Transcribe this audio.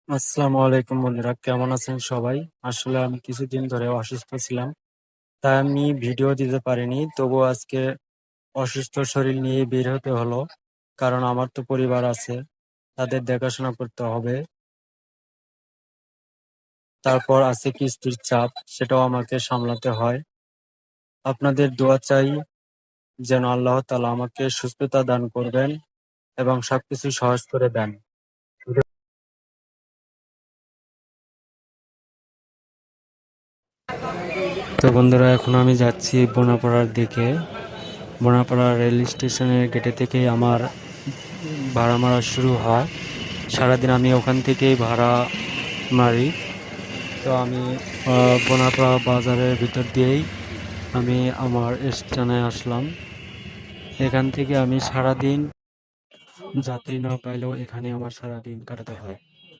আসসালামু আলাইকুম বন্ধুরা, কেমন আছেন সবাই? আসলে আমি কিছুদিন ধরে অসুস্থ ছিলাম, তাই আমি ভিডিও দিতে পারিনি। তবুও আজকে অসুস্থ শরীর নিয়ে বের হতে হলো, কারণ আমার তো পরিবার আছে, তাদের দেখাশোনা করতে হবে। তারপর আছে কিস্তির চাপ, সেটাও আমাকে সামলাতে হয়। আপনাদের দোয়া চাই যেন আল্লাহ তাআলা আমাকে সুস্থতা দান করবেন এবং সবকিছু সহজ করে দেন। তো বন্ধুরা, এখন আমি যাচ্ছি বোনাপাড়ার দিকে। বোনাপাড়া রেল স্টেশনের গেটে থেকেই আমার ভাড়া মারা শুরু হয়। সারাদিন আমি ওখান থেকেই ভাড়া মারি। তো আমি বোনাপাড়া বাজারের ভিতর দিয়েই আমি আমার স্টেশনে আসলাম। এখান থেকে আমি সারাদিন যাত্রী না পাইলেও এখানে আমার সারাদিন কাটাতে হয়।